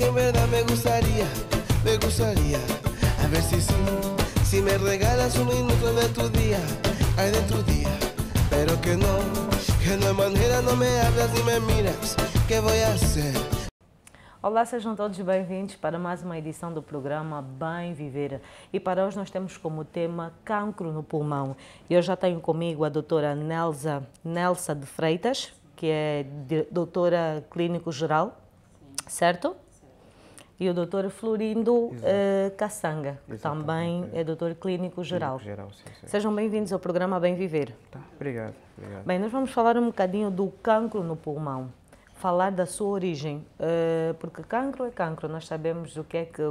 en verdad me gustaría, a ver si sí, si me regalas un minuto de tu día, ay de tu día, pero que no hay manera, no me hablas ni me miras, ¿qué voy a hacer? Olá, sejam todos bem-vindos para mais uma edição do programa Bem Viver. E para hoje nós temos como tema cancro no pulmão. E eu já tenho comigo a doutora Nelsa de Freitas, que é doutora clínico geral, certo? E o doutor Florindo Caçanga, que também é doutor clínico geral. Sim. Sejam bem-vindos ao programa Bem Viver. Tá, obrigado. Bem, nós vamos falar um bocadinho do cancro no pulmão. Falar da sua origem, porque cancro é cancro, nós sabemos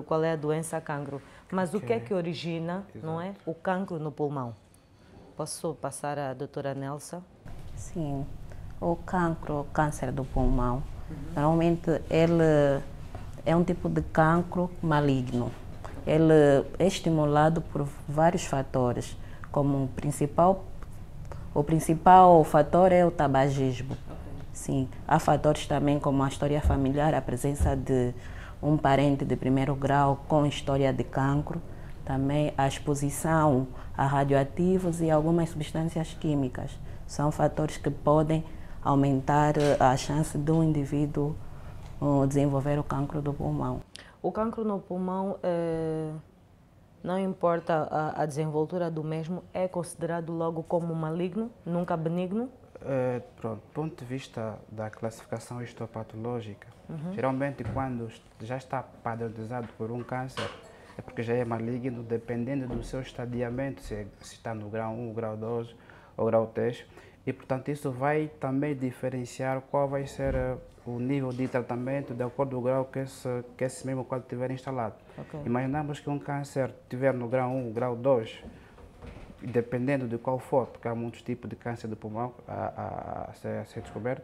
qual é a doença cancro, mas o que é que origina, não é, o cancro no pulmão? Posso passar à doutora Nelsa? Sim, o cancro, o câncer do pulmão, normalmente ele é um tipo de cancro maligno. Ele é estimulado por vários fatores, como o principal fator é o tabagismo. Sim, há fatores também como a história familiar, a presença de um parente de primeiro grau com história de cancro, também a exposição a radioativos e algumas substâncias químicas. São fatores que podem aumentar a chance de um indivíduo desenvolver o cancro do pulmão. O cancro no pulmão, não importa a desenvoltura do mesmo, é considerado logo como maligno, nunca benigno? Pronto, do ponto de vista da classificação histopatológica, geralmente quando já está padronizado por um câncer, é porque já é maligno, dependendo do seu estadiamento, se está no grau 1, grau 2 ou grau 3. E, portanto, isso vai também diferenciar qual vai ser o nível de tratamento de acordo com o grau que esse mesmo quadro tiver instalado. Okay. Imaginamos que um câncer estiver no grau 1, grau 2, dependendo de qual for, porque há muitos tipos de câncer do pulmão a ser descoberto,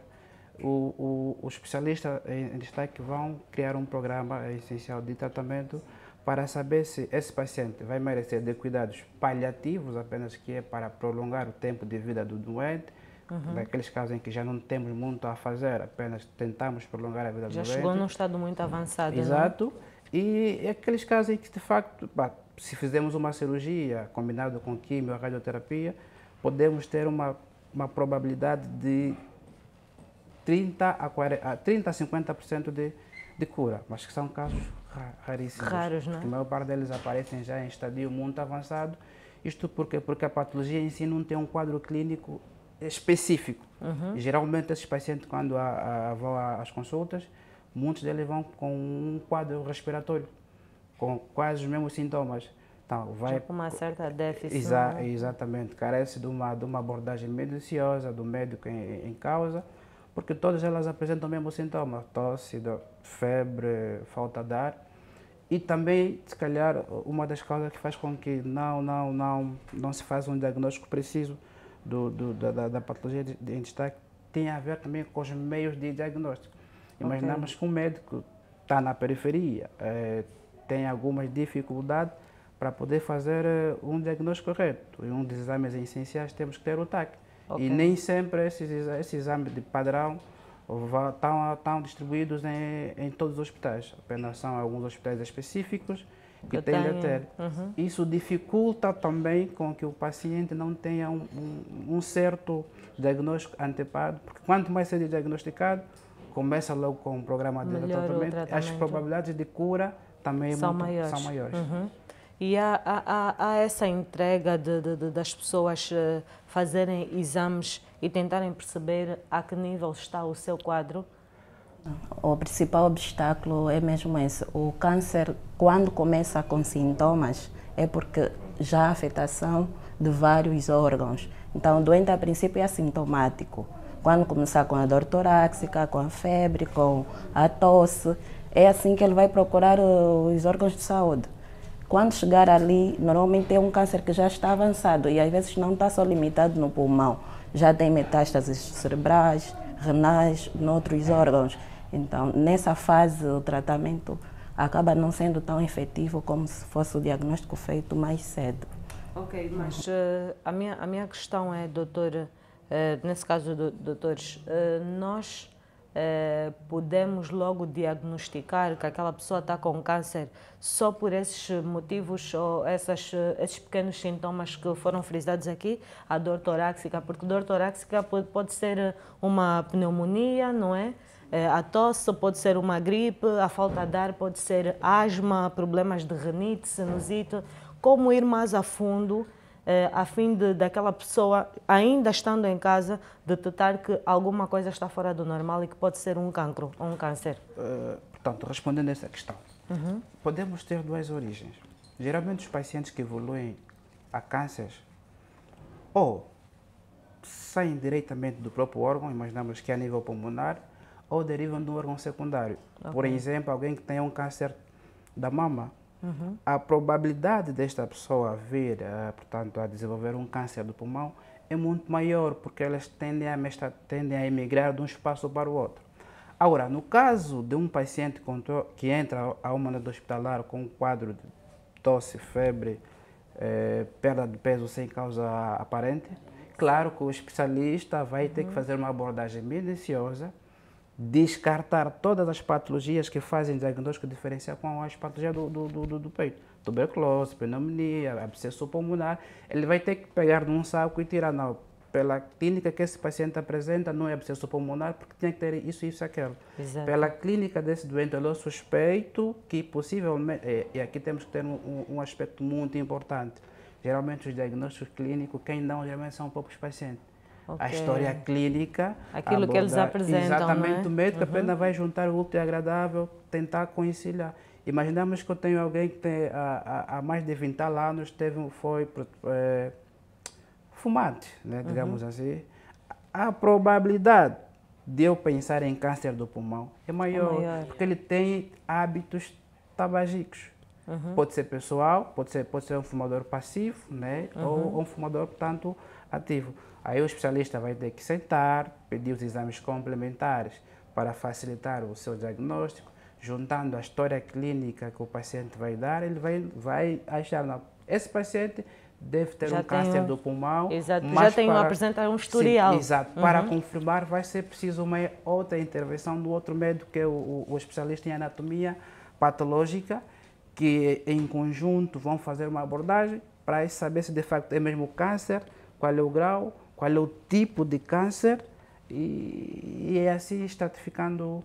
os especialistas em destaque vão criar um programa essencial de tratamento para saber se esse paciente vai merecer de cuidados paliativos, apenas que é para prolongar o tempo de vida do doente, naqueles casos em que já não temos muito a fazer, apenas tentamos prolongar a vida do doente. Já chegou num estado muito avançado, exato. Não? E aqueles casos em que, de facto, se fizermos uma cirurgia combinada com quimio ou radioterapia, podemos ter uma probabilidade de 30 a 50% de cura, mas que são casos raríssimos. Raros, não é? A maior parte deles aparecem já em estadio muito avançado. Isto porque a patologia em si não tem um quadro clínico específico. E, geralmente, esses pacientes, quando vão às consultas, muitos deles vão com um quadro respiratório, com quase os mesmos sintomas. Então, já com uma certa déficit. Exatamente, carece de uma abordagem minuciosa do médico em causa, porque todas elas apresentam o mesmo sintoma, tosse, febre, falta de ar. E também, se calhar, uma das causas que faz com que não se faça um diagnóstico preciso da patologia em destaque tem a ver também com os meios de diagnóstico. Imaginamos que um médico está na periferia, tem algumas dificuldades para poder fazer um diagnóstico correto. E um dos exames essenciais temos que ter o TAC. E nem sempre esses exames de padrão estão distribuídos em todos os hospitais. Apenas são alguns hospitais específicos que têm a ter. Isso dificulta também com que o paciente não tenha um certo diagnóstico antecipado, porque quanto mais cedo diagnosticado, começa logo com um programa de tratamento, as probabilidades de cura também são maiores. E há essa entrega das pessoas fazerem exames e tentarem perceber a que nível está o seu quadro? O principal obstáculo é mesmo esse. O câncer, quando começa com sintomas, é porque já há afetação de vários órgãos. Então, o doente, a princípio, é assintomático. Quando começar com a dor torácica, com a febre, com a tosse, é assim que ele vai procurar os órgãos de saúde. Quando chegar ali, normalmente é um câncer que já está avançado e às vezes não está só limitado no pulmão, já tem metástases cerebrais, renais, noutros órgãos. Então, nessa fase, o tratamento acaba não sendo tão efetivo como se fosse o diagnóstico feito mais cedo. Ok, mas a minha questão é, doutor, nesse caso, doutores, nós podemos logo diagnosticar que aquela pessoa está com câncer só por esses motivos ou esses pequenos sintomas que foram frisados aqui, a dor torácica, porque dor torácica pode ser uma pneumonia, não é? A tosse pode ser uma gripe, a falta de ar pode ser asma, problemas de rinite, sinusite. Como ir mais a fundo a fim daquela pessoa, ainda estando em casa, detectar que alguma coisa está fora do normal e que pode ser um cancro ou um câncer? Portanto, respondendo a essa questão, podemos ter duas origens. Geralmente os pacientes que evoluem a cânceres ou saem diretamente do próprio órgão, imaginamos que é a nível pulmonar, ou derivam de um órgão secundário. Por exemplo, alguém que tenha um câncer da mama, a probabilidade desta pessoa vir, portanto, a desenvolver um câncer do pulmão é muito maior, porque elas tendem a emigrar de um espaço para o outro. Agora, no caso de um paciente que entra a uma unidade hospitalar com um quadro de tosse, febre, perda de peso sem causa aparente, claro que o especialista vai ter que fazer uma abordagem minuciosa, descartar todas as patologias que fazem diagnóstico diferencial com as patologias do peito. Tuberculose, pneumonia, abscesso pulmonar. Ele vai ter que pegar num saco e tirar, não, pela clínica que esse paciente apresenta, não é abscesso pulmonar, porque tem que ter isso, isso, aquilo. Exato. Pela clínica desse doente, ele é suspeito que possivelmente, e aqui temos que ter um aspecto muito importante. Geralmente os diagnósticos clínicos, quem dão geralmente são poucos pacientes. Okay. A história clínica, aquilo que eles apresentam, exatamente, não é? O médico apenas vai juntar o útil e agradável, tentar conciliar. Imaginamos que eu tenho alguém que tem, há mais de 20 anos foi fumante, né, digamos assim. A probabilidade de eu pensar em câncer do pulmão é maior. Porque ele tem hábitos tabagicos. Pode ser pessoal, pode ser um fumador passivo, né, ou um fumador, portanto, ativo. Aí o especialista vai ter que sentar, pedir os exames complementares para facilitar o seu diagnóstico, juntando a história clínica que o paciente vai dar, ele vai achar, não, esse paciente deve ter um câncer do pulmão. Exato, já tem apresentar um historial. Sim, exato. Para confirmar, vai ser preciso uma outra intervenção do outro médico, que é o especialista em anatomia patológica, que em conjunto vão fazer uma abordagem para saber se de facto é mesmo câncer, qual é o grau, qual é o tipo de câncer, e assim estratificando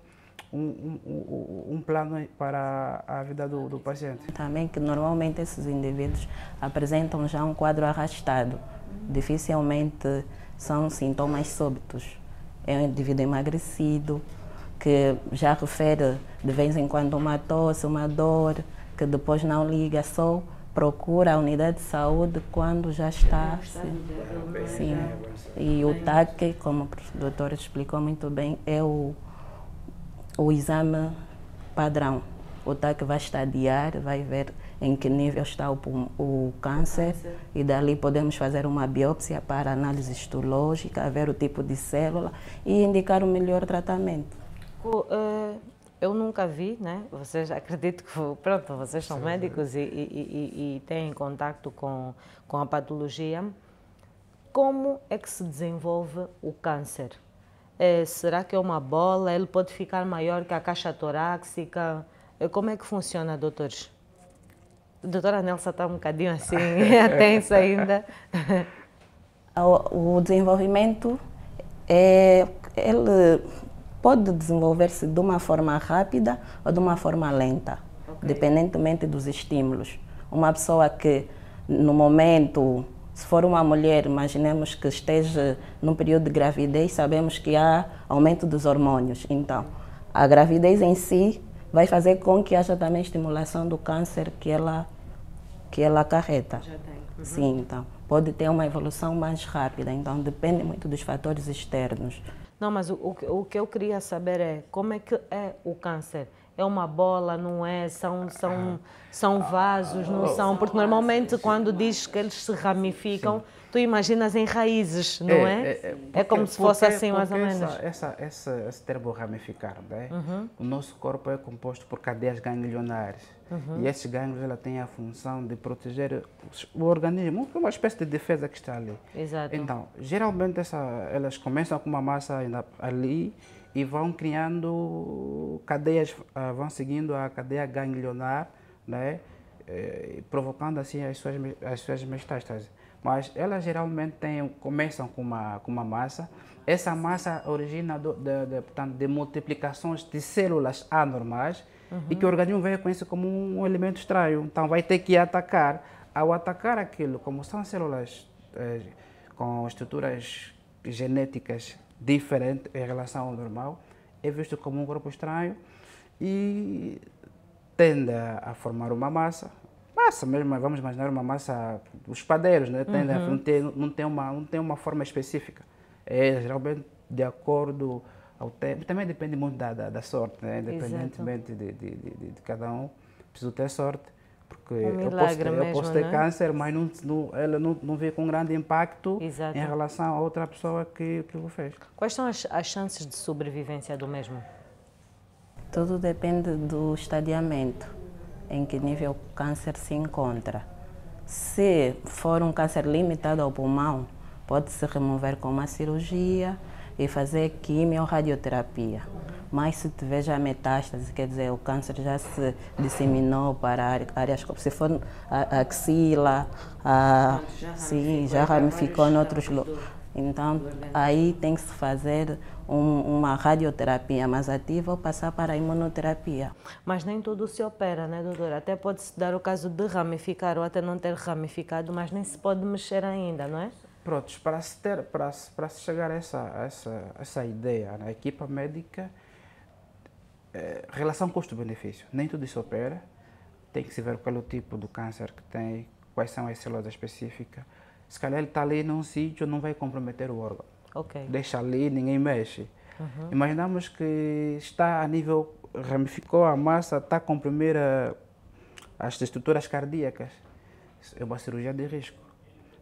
um plano para a vida do paciente. Também que normalmente esses indivíduos apresentam já um quadro arrastado. Dificilmente são sintomas súbitos. É um indivíduo emagrecido, que já refere de vez em quando uma tosse, uma dor, que depois não liga, só procura a unidade de saúde quando já está. Sim. E o TAC, como o doutor explicou muito bem, é o exame padrão. O TAC vai estadiar, vai ver em que nível está o câncer, e dali podemos fazer uma biópsia para análise histológica, ver o tipo de célula e indicar o melhor tratamento. Eu nunca vi, né? Vocês, acredito que, pronto, vocês são médicos e têm contato com a patologia. Como é que se desenvolve o câncer? Será que é uma bola? Ele pode ficar maior que a caixa torácica? Como é que funciona, doutores? A doutora Nelsa está um bocadinho assim, tensa ainda. O desenvolvimento, ele pode desenvolver-se de uma forma rápida ou de uma forma lenta, dependentemente dos estímulos. Uma pessoa que, no momento, se for uma mulher, imaginemos que esteja num período de gravidez, sabemos que há aumento dos hormônios. Então, a gravidez em si vai fazer com que haja também estimulação do câncer que ela acarreta. Já tem. Sim, então, pode ter uma evolução mais rápida. Então, depende muito dos fatores externos. Não, mas o que eu queria saber é como é que é o câncer? É uma bola, não é? São vasos, não são? Porque normalmente quando diz que eles se ramificam, tu imaginas em raízes, não é? É como se fosse assim, mais ou menos. Esse termo ramificar, né? O nosso corpo é composto por cadeias ganglionares. E esses gânglios, ela tem a função de proteger o organismo, uma espécie de defesa que está ali. Exato. Então, geralmente elas começam com uma massa ali e vão criando cadeias, vão seguindo a cadeia ganglionar, né? Provocando assim as suas metástases. Mas elas geralmente começam com uma massa. Essa massa origina portanto, de multiplicações de células anormais e que o organismo vê com isso como um elemento estranho. Então vai ter que atacar. Ao atacar aquilo, como são células com estruturas genéticas diferentes em relação ao normal, é visto como um corpo estranho e tende a formar uma massa mesmo, vamos imaginar uma massa, os padeiros, né? Não tem uma forma específica. É geralmente de acordo ao tempo, também depende muito da sorte, né? Independentemente de cada um, preciso ter sorte, porque eu posso ter câncer, mas ela não vê com grande impacto em relação a outra pessoa que o fez. Quais são as chances de sobrevivência do mesmo? Tudo depende do estadiamento, em que nível o câncer se encontra. Se for um câncer limitado ao pulmão, pode-se remover com uma cirurgia e fazer quimio ou radioterapia. Mas se tiver já metástase, quer dizer, o câncer já se disseminou para áreas, se for a axila, já ramificou em outros lugares. Então, aí tem que se fazer uma radioterapia mais ativa ou passar para a imunoterapia. Mas nem tudo se opera, né, doutora? Até pode-se dar o caso de ramificar ou até não ter ramificado, mas nem se pode mexer ainda, não é? Prontos, para se chegar a essa ideia, na equipa médica, relação custo-benefício. Nem tudo se opera, tem que se ver qual é o tipo do câncer que tem, quais são as células específicas. Se calhar ele está ali num sítio, não vai comprometer o órgão. Okay. Deixa ali, ninguém mexe. Imaginamos que está a nível, ramificou a massa, está a comprimir as estruturas cardíacas. É uma cirurgia de risco.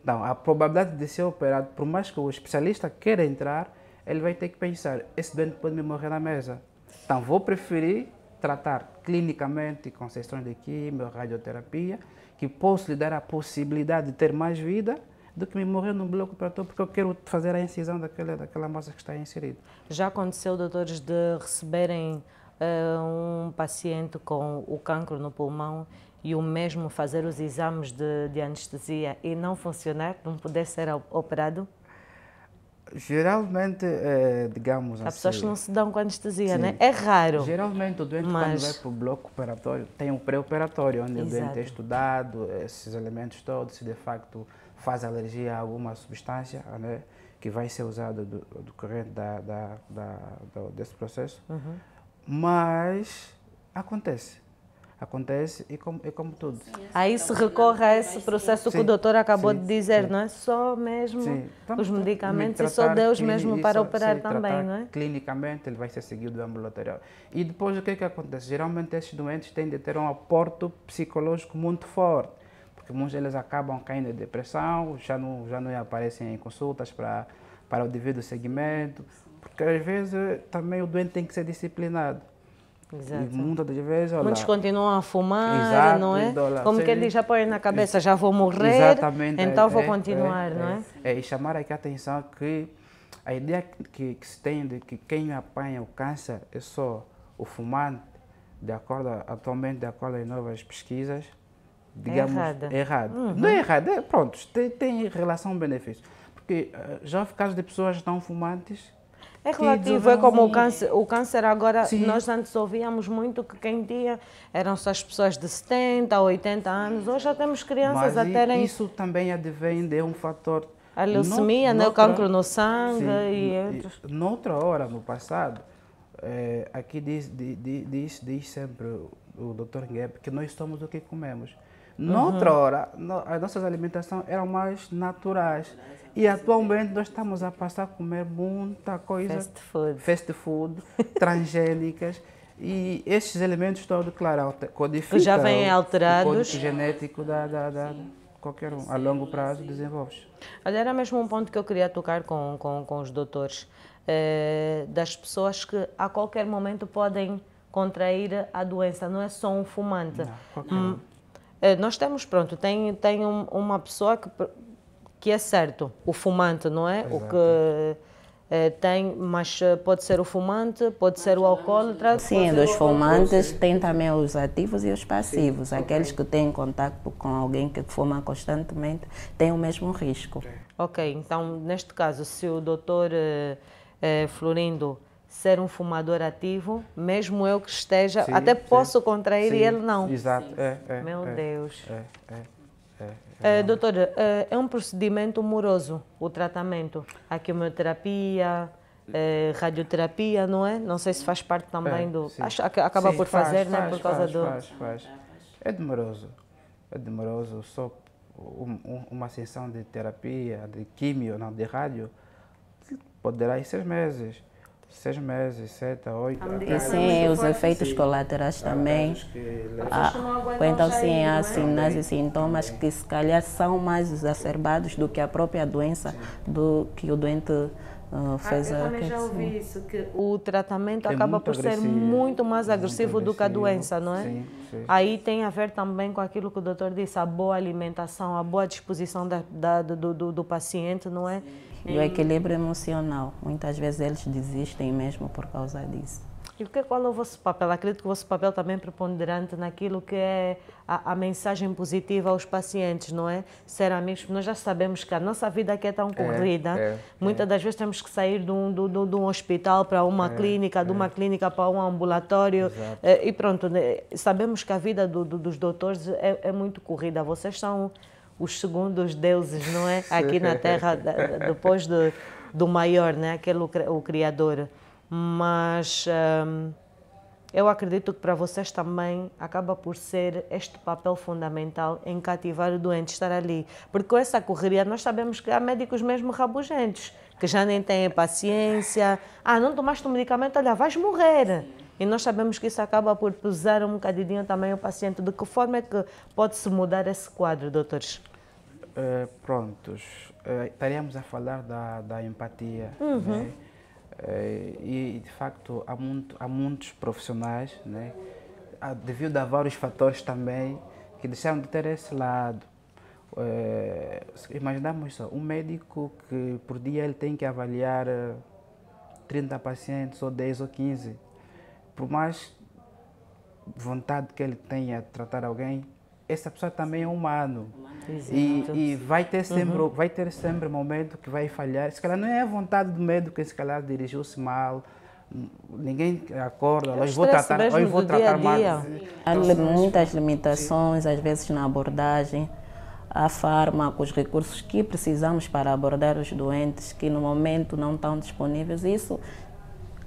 Então, a probabilidade de ser operado, por mais que o especialista queira entrar, ele vai ter que pensar, esse doente pode me morrer na mesa. Então, vou preferir tratar clinicamente com sessões de quimio, radioterapia, que posso lhe dar a possibilidade de ter mais vida, do que me morrer num bloco operatório, porque eu quero fazer a incisão daquela massa que está inserida. Já aconteceu, doutores, de receberem um paciente com o cancro no pulmão e o mesmo fazer os exames de anestesia e não funcionar, não poder ser operado? Geralmente, digamos assim... Há pessoas que não se dão com anestesia, né? É raro. Geralmente, o doente, quando vai para o bloco operatório, tem um pré-operatório, onde o doente é estudado, esses elementos todos, se de facto faz alergia a alguma substância, né, que vai ser usada do corrente desse processo. Mas acontece e como tudo. Aí se recorre a esse processo que o doutor acabou de dizer, não é? Só mesmo os medicamentos e só Deus mesmo para operar também, não é? Clinicamente ele vai ser seguido ambulatorial. E depois o que acontece? Geralmente esses doentes têm de ter um aporte psicológico muito forte, porque muitos deles acabam caindo em depressão, já não aparecem em consultas para o devido segmento, porque às vezes também o doente tem que ser disciplinado. Exato. E muitas das vezes, olha, muitos continuam a fumar, não é? Como que ele já põe na cabeça, já vou morrer, então vou continuar, não é? E chamar aqui a atenção que a ideia que se tem de que quem apanha o câncer é só o fumante, atualmente, de acordo com novas pesquisas, digamos, é errado. Não é errado, pronto, tem relação benefício. Porque já houve casos de pessoas não fumantes. É relativo, é como o câncer agora, nós antes ouvíamos muito que quem tinha eram só as pessoas de 70 a 80 anos, hoje já temos crianças a terem... isso também advém de um fator... A leucemia, o cancro no sangue e outros. Noutra hora, no passado, aqui diz sempre o Dr. Ngueb que nós somos o que comemos. Noutra hora, as nossas alimentações eram mais naturais. E atualmente nós estamos a passar a comer muita coisa... Fast food, transgênicas. E estes elementos todos, claro, codificam... Já vêm alterados. O código genético qualquer um, a longo prazo, desenvolve-se. Olha, era mesmo um ponto que eu queria tocar com os doutores. Das pessoas que a qualquer momento podem contrair a doença, não é só um fumante. Não, qualquer um. Nós temos, tem uma pessoa que é certo, o fumante, não é? Exato. O que tem, mas pode ser o fumante, pode ser o alcoólatra. Sim, dos fumantes tem também os ativos e os passivos. Sim, aqueles que têm contato com alguém que fuma constantemente têm o mesmo risco. Ok, então neste caso, se o doutor Florindo ser um fumador ativo, mesmo eu que esteja, sim, até posso contrair sim, e ele não. Exato. Meu Deus. Doutora, é um procedimento moroso o tratamento? A quimioterapia, radioterapia, não é? Não sei se faz parte também do... Acho que acaba sim, por fazer, né? Por causa do... Faz. É demoroso. Só uma sessão de terapia, de quimio, não, de rádio, poderá ir 6 meses. 6 meses, 7 a 8. E sim, os efeitos colaterais também. Então, sim, há sinais e sintomas que se calhar são mais exacerbados do que a própria doença, do que o doente fez. Eu também já ouvi isso, que o tratamento acaba por ser muito mais agressivo do que a doença, não é? Sim. Aí tem a ver também com aquilo que o doutor disse, a boa alimentação, a boa disposição do paciente, não é? E o equilíbrio emocional. Muitas vezes eles desistem mesmo por causa disso. E qual é o vosso papel? Acredito que o vosso papel também é preponderante naquilo que é a mensagem positiva aos pacientes, não é? Ser amigos, nós já sabemos que a nossa vida aqui é tão corrida. Muitas das vezes temos que sair de um hospital para uma clínica, de uma clínica para um ambulatório. E pronto, sabemos que a vida dos doutores é muito corrida. Vocês são os segundos deuses, não é? Aqui na Terra, depois do maior, né? Aquele o Criador. Mas eu acredito que para vocês também acaba por ser este papel fundamental em cativar o doente, estar ali. Porque com essa correria nós sabemos que há médicos mesmo rabugentos, que já nem têm paciência. Não tomaste o medicamento, olha, vais morrer. E nós sabemos que isso acaba por pesar um bocadinho também o paciente. De que forma é que pode-se mudar esse quadro, doutores? Estaríamos a falar da empatia, né? E de facto há muitos profissionais, né? Devido a vários fatores também, que deixaram de ter esse lado. Imaginamos só, um médico que por dia ele tem que avaliar 30 pacientes, ou 10 ou 15. Por mais vontade que ele tenha de tratar alguém, essa pessoa também é humano. E vai ter sempre momento que vai falhar. Se calhar não é a vontade do médico que se calhar dirigiu-se mal. Ninguém acorda, hoje vou tratar mal. Há muitas limitações, às vezes, na abordagem. Há fármacos, recursos que precisamos para abordar os doentes que no momento não estão disponíveis. Isso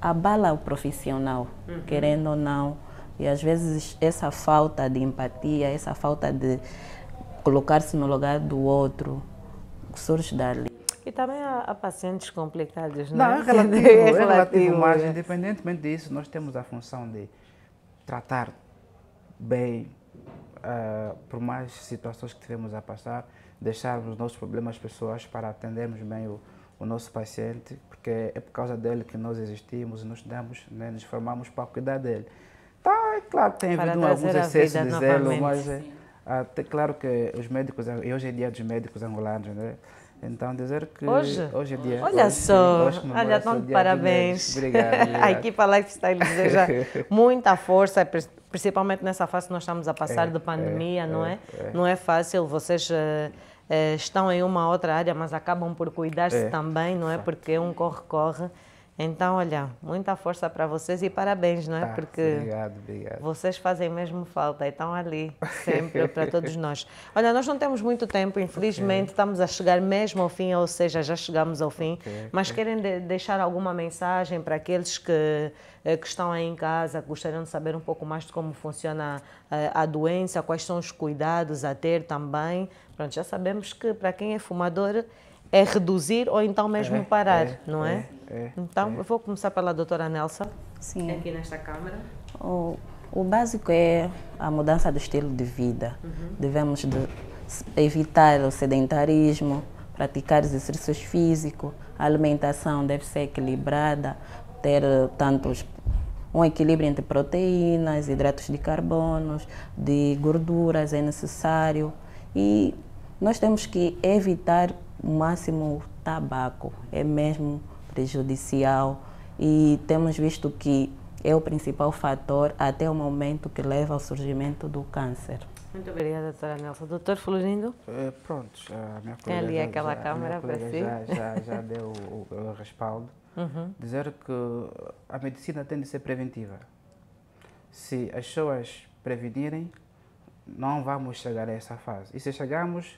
abala o profissional, querendo ou não. E às vezes essa falta de empatia, essa falta de colocar-se no lugar do outro, surge dali. E também há pacientes complicados, não é? É relativo, mas independentemente disso, nós temos a função de tratar bem, por mais situações que tivemos a passar, deixarmos os nossos problemas pessoais para atendermos bem o nosso paciente, porque é por causa dele que nós existimos e nos damos, né, nos formamos para cuidar dele. É claro que tem havido alguns excessos de zelo, mas claro que os médicos, e hoje é dia dos médicos angolanos, né? Então dizer que hoje é dia... Olha só, olha, então parabéns. Obrigado. A equipa Lifestyle deseja muita força, principalmente nessa fase que nós estamos a passar de pandemia, não é? Não é fácil, vocês estão em uma outra área, mas acabam por cuidar-se também, não é? Porque é um corre-corre. Então, olha, muita força para vocês e parabéns, não é? Porque obrigado. Vocês fazem mesmo falta e estão ali sempre para todos nós. Olha, nós não temos muito tempo, infelizmente, estamos a chegar mesmo ao fim, ou seja, já chegamos ao fim, mas querem deixar alguma mensagem para aqueles que estão aí em casa, que gostariam de saber um pouco mais de como funciona a doença, quais são os cuidados a ter também. Pronto, já sabemos que para quem é fumador é reduzir ou então mesmo parar, não é? Então, eu vou começar pela doutora Nelsa, aqui nesta câmara. O básico é a mudança do estilo de vida. Devemos evitar o sedentarismo, praticar exercícios físicos, a alimentação deve ser equilibrada, ter um equilíbrio entre proteínas, hidratos de carbono, de gorduras é necessário. E nós temos que evitar o máximo o tabaco, é mesmo prejudicial e temos visto que é o principal fator até o momento que leva ao surgimento do câncer. Muito obrigada, doutora Nelsa. Doutor Florindo? Pronto, a minha Tem ali colega aquela câmera para si. já deu o respaldo. Dizer que a medicina tem de ser preventiva. Se as pessoas prevenirem, não vamos chegar a essa fase. E se chegarmos,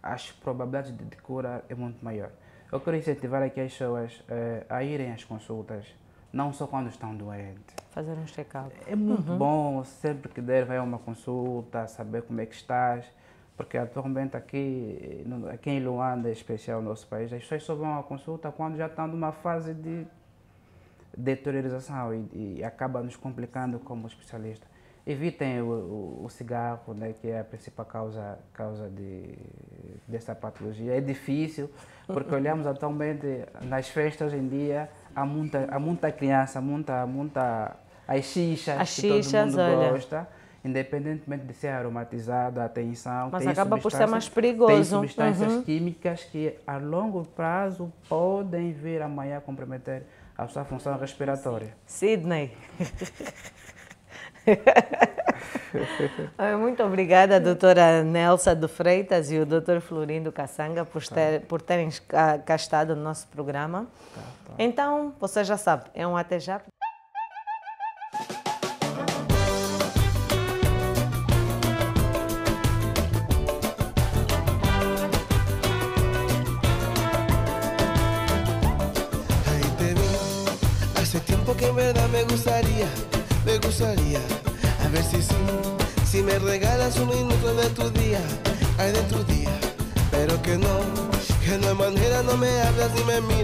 as probabilidades de cura é muito maior. Eu quero incentivar aqui as pessoas a irem às consultas, não só quando estão doentes. Fazer um check-up. É muito bom, sempre que der, vai a uma consulta, saber como é que estás, porque atualmente aqui em Luanda, em especial no nosso país, as pessoas só vão à consulta quando já estão numa fase de deteriorização e acaba nos complicando como especialista. Evitem o cigarro, né, que é a principal causa dessa patologia. É difícil, porque olhamos atualmente nas festas hoje em dia, há muita criança, as xixas que todo mundo gosta, independentemente de ser aromatizado, atenção. Mas acaba por ser mais perigoso. Tem substâncias químicas que a longo prazo podem vir amanhã comprometer a sua função respiratória. Sidney. Muito obrigada, doutora Nelsa de Freitas e o doutor Florindo Kassanga por terem cá estado no nosso programa. Então, você já sabe, é um até já. Ahí te vi, hace tiempo que en verdad me gustaría, a ver si me regalas un minuto de tu día, ay de tu día, pero que no hay manera, no me hablas ni me miras.